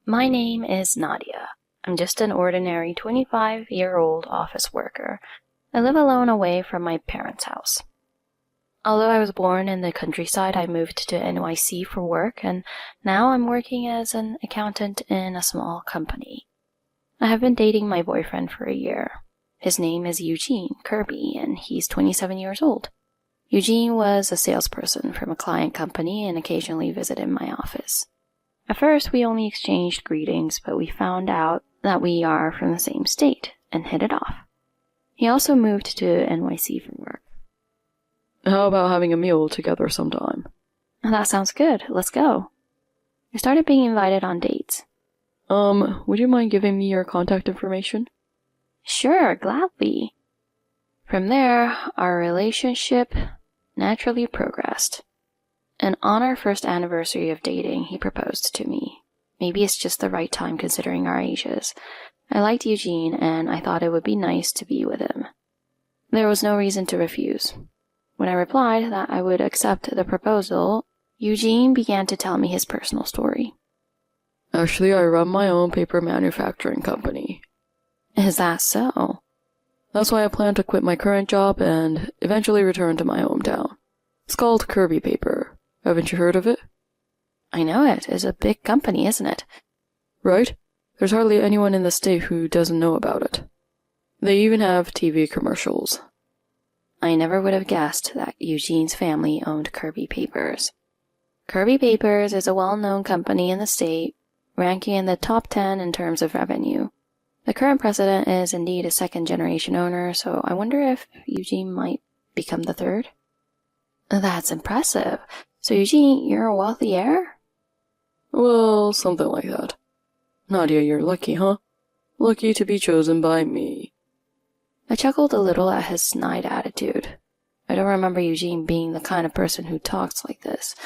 My name is Nadia. I'm just an ordinary 25-year-old office worker. I live alone away from my parents' house. Although I was born in the countryside, I moved to NYC for work, and now I'm working as an accountant in a small company. I have been dating my boyfriend for a year. His name is Eugene Kirby, and he's 27 years old. Eugene was a salesperson from a client company and occasionally visited my office. At first, we only exchanged greetings, but we found out that we are from the same state and hit it off. He also moved to NYC for work. How about having a meal together sometime? That sounds good. Let's go. I started being invited on dates. Would you mind giving me your contact information? Sure, gladly. From there, our relationship naturally progressed. And on our first anniversary of dating, he proposed to me. Maybe it's just the right time considering our ages. I liked Eugene, and I thought it would be nice to be with him. There was no reason to refuse. When I replied that I would accept the proposal, Eugene began to tell me his personal story. Actually, I run my own paper manufacturing company. Is that so? That's why I plan to quit my current job and eventually return to my hometown. It's called Kirby Paper. Haven't you heard of it? I know it. It's a big company, isn't it? Right? There's hardly anyone in the state who doesn't know about it. They even have TV commercials. I never would have guessed that Eugene's family owned Kirby Papers. Kirby Papers is a well-known company in the state, ranking in the top 10 in terms of revenue. The current president is indeed a second-generation owner, so I wonder if Eugene might become the third? That's impressive. So Eugene, you're a wealthy heir? Well, something like that. Nadia, you're lucky, huh? Lucky to be chosen by me. I chuckled a little at his snide attitude. I don't remember Eugene being the kind of person who talks like this.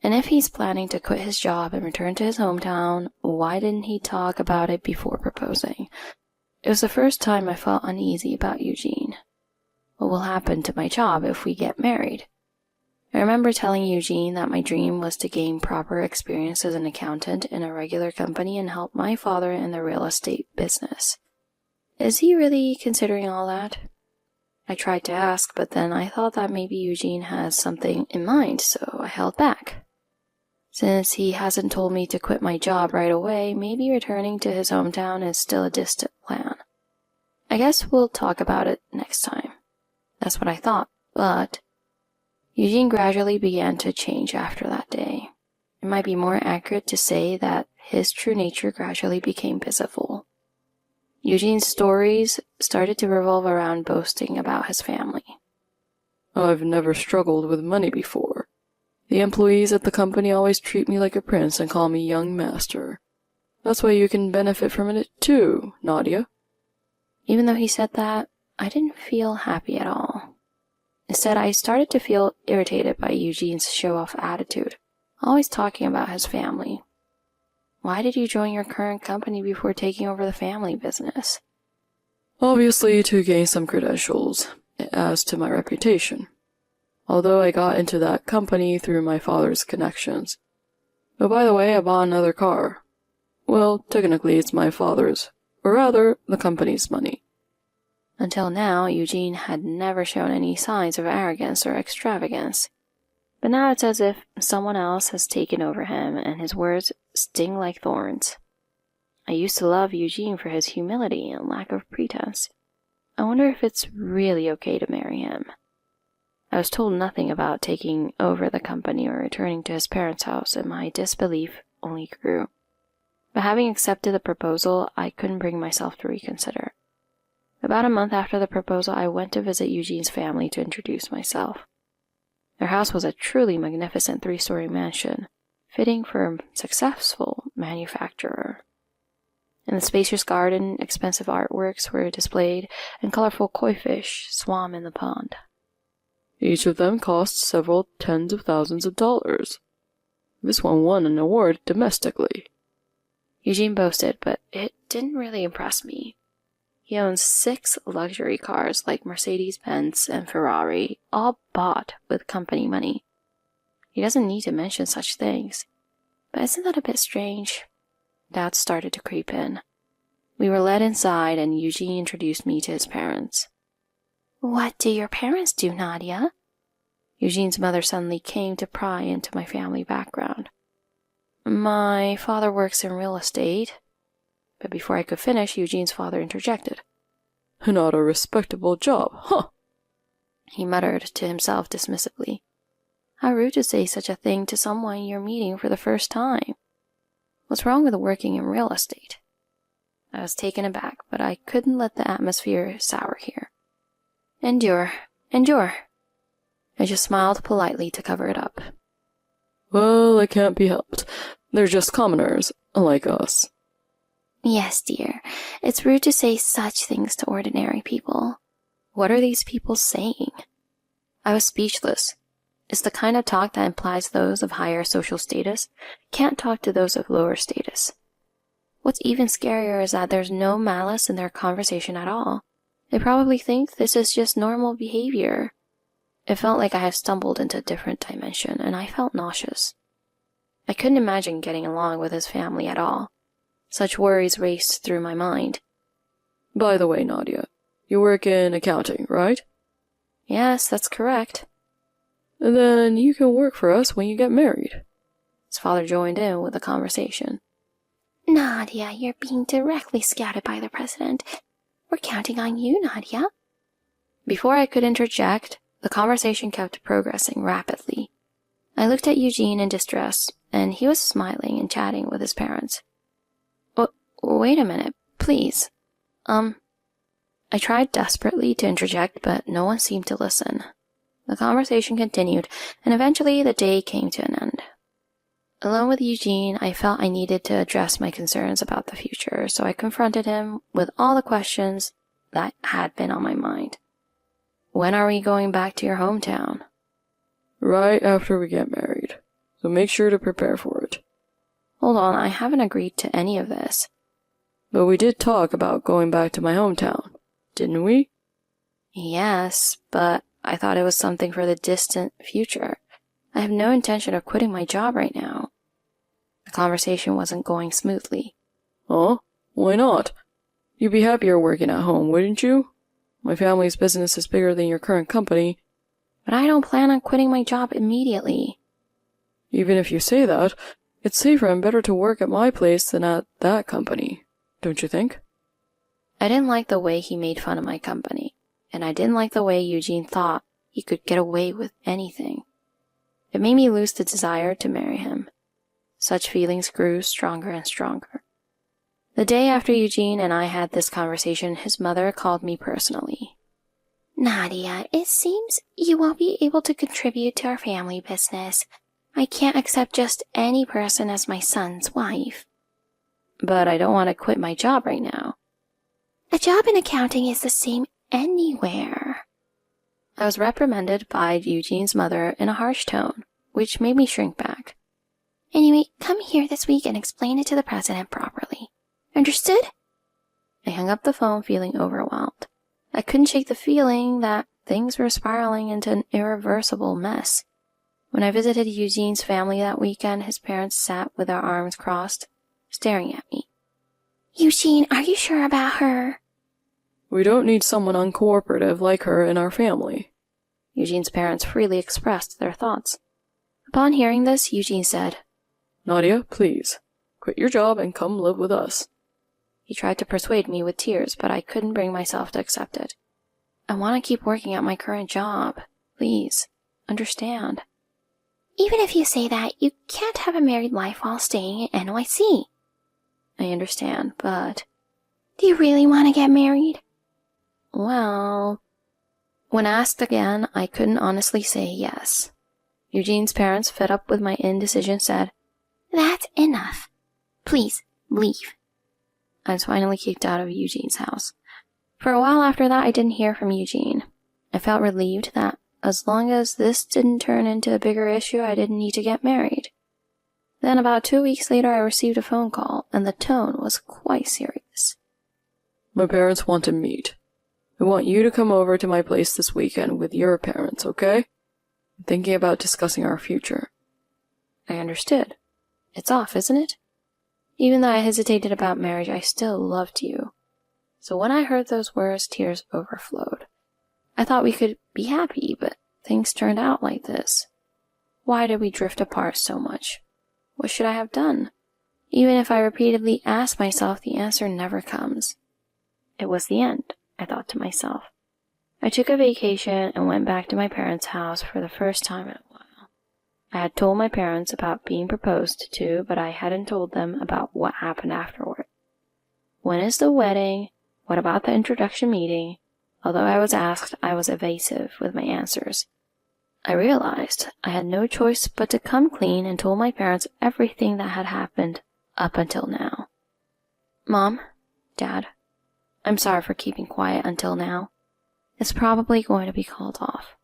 And if he's planning to quit his job and return to his hometown, why didn't he talk about it before proposing? It was the first time I felt uneasy about Eugene. What will happen to my job if we get married? I remember telling Eugene that my dream was to gain proper experience as an accountant in a regular company and help my father in the real estate business. Is he really considering all that? I tried to ask, but then I thought that maybe Eugene has something in mind, so I held back. Since he hasn't told me to quit my job right away, maybe returning to his hometown is still a distant plan. I guess we'll talk about it next time. That's what I thought, but Eugene gradually began to change after that day. It might be more accurate to say that his true nature gradually became visible. Eugene's stories started to revolve around boasting about his family. I've never struggled with money before. The employees at the company always treat me like a prince and call me young master. That's why you can benefit from it too, Nadia. Even though he said that, I didn't feel happy at all. Instead, I started to feel irritated by Eugene's show-off attitude, always talking about his family. Why did you join your current company before taking over the family business? Obviously to gain some credentials, as to my reputation. Although I got into that company through my father's connections. Oh, by the way, I bought another car. Well, technically it's my father's, or rather, the company's money. Until now, Eugene had never shown any signs of arrogance or extravagance. But now it's as if someone else has taken over him, and his words sting like thorns. I used to love Eugene for his humility and lack of pretense. I wonder if it's really okay to marry him. I was told nothing about taking over the company or returning to his parents' house, and my disbelief only grew. But having accepted the proposal, I couldn't bring myself to reconsider. About a month after the proposal, I went to visit Eugene's family to introduce myself. Their house was a truly magnificent 3-story mansion, fitting for a successful manufacturer. In the spacious garden, expensive artworks were displayed, and colorful koi fish swam in the pond. Each of them cost several tens of thousands of dollars. This one won an award domestically. Eugene boasted, but it didn't really impress me. He owns 6 luxury cars like Mercedes-Benz and Ferrari, all bought with company money. He doesn't need to mention such things. But isn't that a bit strange? Doubts started to creep in. We were led inside, and Eugene introduced me to his parents. "What do your parents do, Nadia?" Eugene's mother suddenly came to pry into my family background. "My father works in real estate." But before I could finish, Eugene's father interjected. "Not a respectable job, huh?" He muttered to himself dismissively. How rude to say such a thing to someone you're meeting for the first time. What's wrong with working in real estate? I was taken aback, but I couldn't let the atmosphere sour here. Endure. I just smiled politely to cover it up. "Well, it can't be helped. They're just commoners, like us." Yes, dear. It's rude to say such things to ordinary people. What are these people saying? I was speechless. It's the kind of talk that implies those of higher social status can't talk to those of lower status. What's even scarier is that there's no malice in their conversation at all. They probably think this is just normal behavior. It felt like I had stumbled into a different dimension, and I felt nauseous. I couldn't imagine getting along with his family at all. Such worries raced through my mind. "By the way, Nadia, you work in accounting, right?" Yes, that's correct. "And then you can work for us when you get married." His father joined in with the conversation. "Nadia, you're being directly scouted by the president. We're counting on you, Nadia." Before I could interject, the conversation kept progressing rapidly. I looked at Eugene in distress, and he was smiling and chatting with his parents. Wait a minute, please. I tried desperately to interject, but no one seemed to listen. The conversation continued, and eventually the day came to an end. Alone with Eugene, I felt I needed to address my concerns about the future, so I confronted him with all the questions that had been on my mind. When are we going back to your hometown? Right after we get married, so make sure to prepare for it. Hold on, I haven't agreed to any of this. But we did talk about going back to my hometown, didn't we? Yes, but I thought it was something for the distant future. I have no intention of quitting my job right now. The conversation wasn't going smoothly. Huh? Why not? You'd be happier working at home, wouldn't you? My family's business is bigger than your current company. But I don't plan on quitting my job immediately. Even if you say that, it's safer and better to work at my place than at that company, don't you think? I didn't like the way he made fun of my company, and I didn't like the way Eugene thought he could get away with anything. It made me lose the desire to marry him. Such feelings grew stronger and stronger. The day after Eugene and I had this conversation, his mother called me personally. Nadia, it seems you won't be able to contribute to our family business. I can't accept just any person as my son's wife. But I don't want to quit my job right now. A job in accounting is the same anywhere. I was reprimanded by Eugene's mother in a harsh tone, which made me shrink back. Anyway, come here this week and explain it to the president properly. Understood? I hung up the phone feeling overwhelmed. I couldn't shake the feeling that things were spiraling into an irreversible mess. When I visited Eugene's family that weekend, his parents sat with their arms crossed, staring at me. Eugene, are you sure about her? We don't need someone uncooperative like her in our family. Eugene's parents freely expressed their thoughts. Upon hearing this, Eugene said, Nadia, please, quit your job and come live with us. He tried to persuade me with tears, but I couldn't bring myself to accept it. I want to keep working at my current job. Please, understand. Even if you say that, you can't have a married life while staying in NYC. I understand, but... Do you really want to get married? Well... When asked again, I couldn't honestly say yes. Eugene's parents, fed up with my indecision, said, That's enough. Please, leave. I was finally kicked out of Eugene's house. For a while after that, I didn't hear from Eugene. I felt relieved that as long as this didn't turn into a bigger issue, I didn't need to get married. Then about 2 weeks later, I received a phone call, and the tone was quite serious. My parents want to meet. I want you to come over to my place this weekend with your parents, okay? I'm thinking about discussing our future. I understood. It's off, isn't it? Even though I hesitated about marriage, I still loved you. So when I heard those words, tears overflowed. I thought we could be happy, but things turned out like this. Why did we drift apart so much? What should I have done? Even if I repeatedly ask myself, the answer never comes. It was the end, I thought to myself. I took a vacation and went back to my parents' house for the first time in a while. I had told my parents about being proposed to, but I hadn't told them about what happened afterward. When is the wedding? What about the introduction meeting? Although I was asked, I was evasive with my answers. I realized I had no choice but to come clean and told my parents everything that had happened up until now. Mom, Dad, I'm sorry for keeping quiet until now. It's probably going to be called off.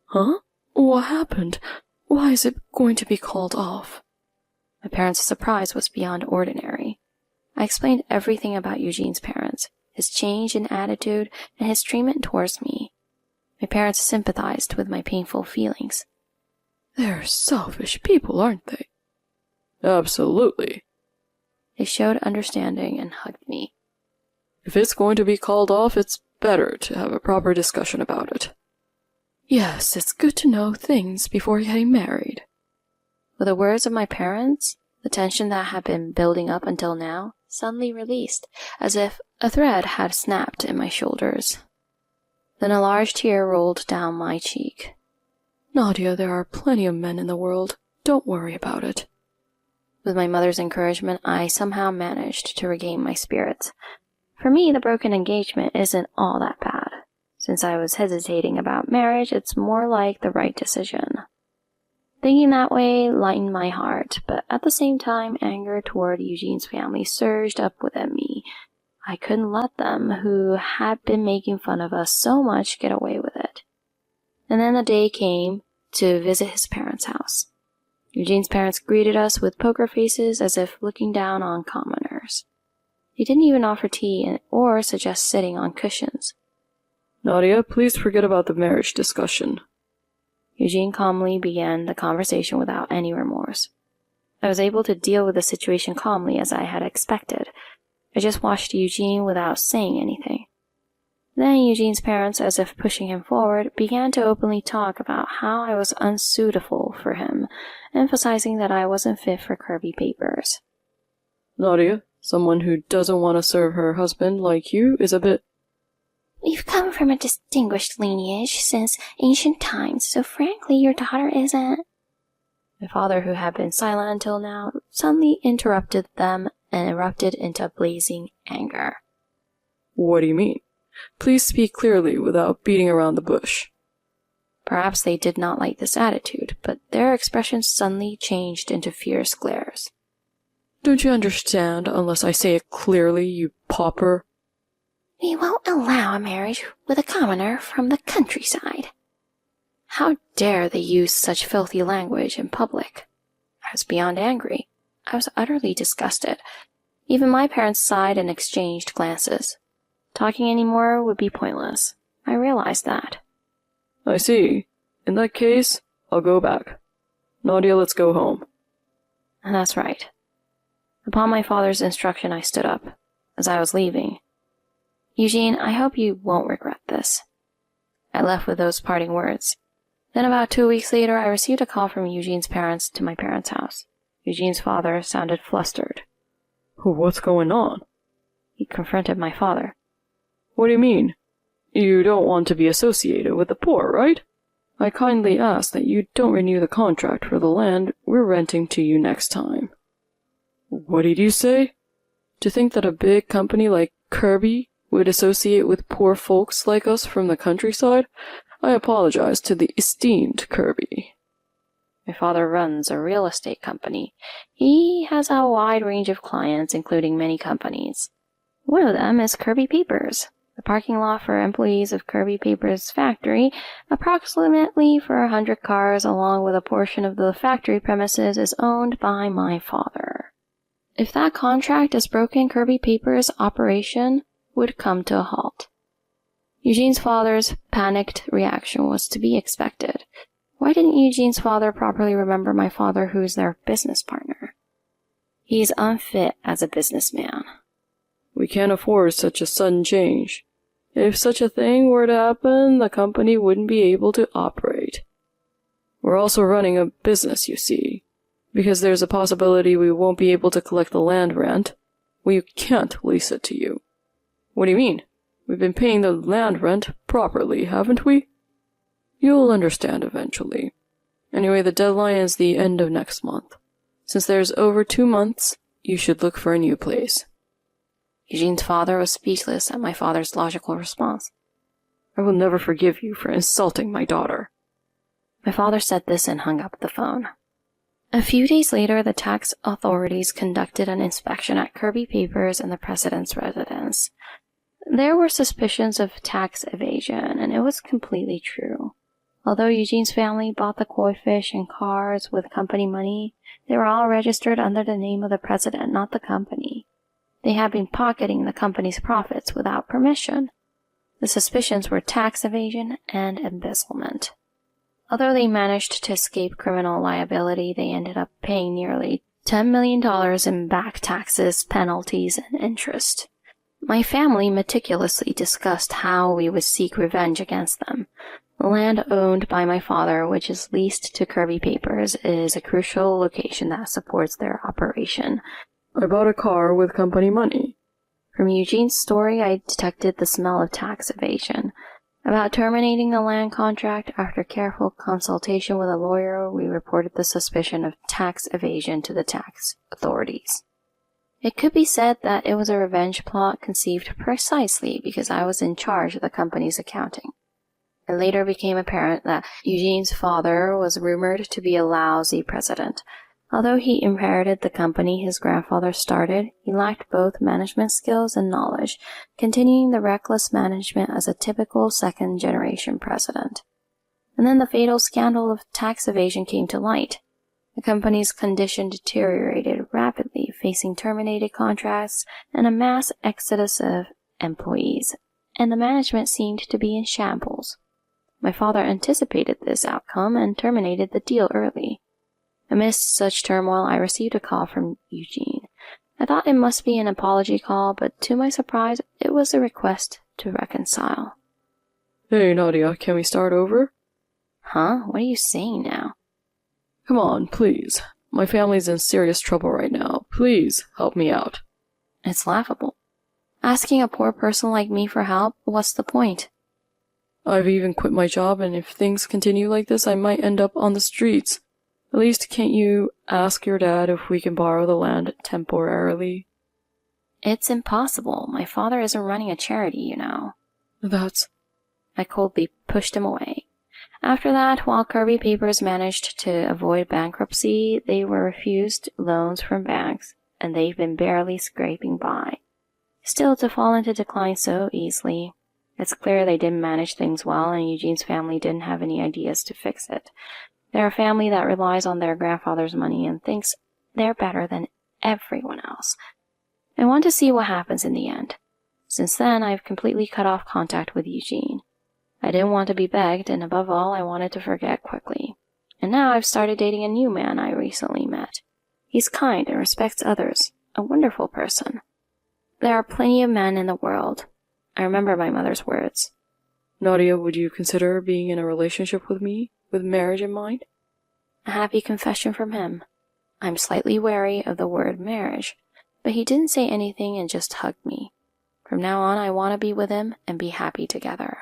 Huh? What happened? Why is it going to be called off? My parents' surprise was beyond ordinary. I explained everything about Eugene's parents, his change in attitude, and his treatment towards me. My parents sympathized with my painful feelings. They're selfish people, aren't they? Absolutely. They showed understanding and hugged me. If it's going to be called off, it's better to have a proper discussion about it. Yes, it's good to know things before getting married. With the words of my parents, the tension that had been building up until now suddenly released, as if a thread had snapped in my shoulders. Then a large tear rolled down my cheek. Nadia, there are plenty of men in the world. Don't worry about it. With my mother's encouragement, I somehow managed to regain my spirits. For me, the broken engagement isn't all that bad. Since I was hesitating about marriage, it's more like the right decision. Thinking that way lightened my heart, but at the same time, anger toward Eugene's family surged up within me. I couldn't let them, who had been making fun of us so much, get away with it. And then the day came to visit his parents' house. Eugene's parents greeted us with poker faces as if looking down on commoners. They didn't even offer tea or suggest sitting on cushions. Nadia, please forget about the marriage discussion. Eugene calmly began the conversation without any remorse. I was able to deal with the situation calmly as I had expected. I just watched Eugene without saying anything. Then Eugene's parents, as if pushing him forward, began to openly talk about how I was unsuitable for him, emphasizing that I wasn't fit for Kirby papers. Nadia, someone who doesn't want to serve her husband like you is a bit... We've come from a distinguished lineage since ancient times, so frankly your daughter isn't... My father, who had been silent until now, suddenly interrupted them and erupted into blazing anger. What do you mean? Please speak clearly without beating around the bush. Perhaps they did not like this attitude, but their expressions suddenly changed into fierce glares. Don't you understand unless I say it clearly, you pauper? We won't allow a marriage with a commoner from the countryside. How dare they use such filthy language in public? I was beyond angry. I was utterly disgusted. Even my parents sighed and exchanged glances. Talking any more would be pointless. I realized that. I see. In that case, I'll go back. Nadia, let's go home. And that's right. Upon my father's instruction, I stood up. As I was leaving, Eugene, I hope you won't regret this. I left with those parting words. Then about 2 weeks later, I received a call from Eugene's parents to my parents' house. Eugene's father sounded flustered. What's going on? He confronted my father. What do you mean? You don't want to be associated with the poor, right? I kindly ask that you don't renew the contract for the land we're renting to you next time. What did you say? To think that a big company like Kirby would associate with poor folks like us from the countryside? I apologize to the esteemed Kirby. My father runs a real estate company. He has a wide range of clients, including many companies. One of them is Kirby Papers, the parking lot for employees of Kirby Papers factory. Approximately for 100 cars, along with a portion of the factory premises, is owned by my father. If that contract is broken, Kirby Papers' operation would come to a halt. Eugene's father's panicked reaction was to be expected. Why didn't Eugene's father properly remember my father, who is their business partner? He's unfit as a businessman. We can't afford such a sudden change. If such a thing were to happen, the company wouldn't be able to operate. We're also running a business, you see. Because there's a possibility we won't be able to collect the land rent, we can't lease it to you. What do you mean? We've been paying the land rent properly, haven't we? You'll understand eventually. Anyway, the deadline is the end of next month. Since there's over 2 months, you should look for a new place. Eugene's father was speechless at my father's logical response. I will never forgive you for insulting my daughter. My father said this and hung up the phone. A few days later, the tax authorities conducted an inspection at Kirby Papers and the president's residence. There were suspicions of tax evasion, and it was completely true. Although Eugene's family bought the koi fish and cars with company money, they were all registered under the name of the president, not the company. They had been pocketing the company's profits without permission. The suspicions were tax evasion and embezzlement. Although they managed to escape criminal liability, they ended up paying nearly $10 million in back taxes, penalties, and interest. My family meticulously discussed how we would seek revenge against them. The land owned by my father, which is leased to Kirby Papers, is a crucial location that supports their operation. I bought a car with company money. From Eugene's story, I detected the smell of tax evasion. About terminating the land contract, after careful consultation with a lawyer, we reported the suspicion of tax evasion to the tax authorities. It could be said that it was a revenge plot conceived precisely because I was in charge of the company's accounting. It later became apparent that Eugene's father was rumored to be a lousy president. Although he inherited the company his grandfather started, he lacked both management skills and knowledge, continuing the reckless management as a typical second-generation president. And then the fatal scandal of tax evasion came to light. The company's condition deteriorated rapidly, facing terminated contracts and a mass exodus of employees, and the management seemed to be in shambles. My father anticipated this outcome and terminated the deal early. Amidst such turmoil, I received a call from Eugene. I thought it must be an apology call, but to my surprise, it was a request to reconcile. Hey, Nadia, can we start over? Huh? What are you saying now? Come on, please. My family's in serious trouble right now. Please, help me out. It's laughable. Asking a poor person like me for help, what's the point? I've even quit my job, and if things continue like this, I might end up on the streets. At least can't you ask your dad if we can borrow the land temporarily? It's impossible. My father isn't running a charity, you know. I coldly pushed him away. After that, while Kirby Papers managed to avoid bankruptcy, they were refused loans from banks, and they've been barely scraping by. Still, to fall into decline so easily, it's clear they didn't manage things well, and Eugene's family didn't have any ideas to fix it. They're a family that relies on their grandfather's money and thinks they're better than everyone else. I want to see what happens in the end. Since then, I've completely cut off contact with Eugene. I didn't want to be begged, and above all, I wanted to forget quickly. And now I've started dating a new man I recently met. He's kind and respects others, a wonderful person. There are plenty of men in the world. I remember my mother's words. Nadia, would you consider being in a relationship with me, with marriage in mind? A happy confession from him. I'm slightly wary of the word marriage, but he didn't say anything and just hugged me. From now on, I want to be with him and be happy together.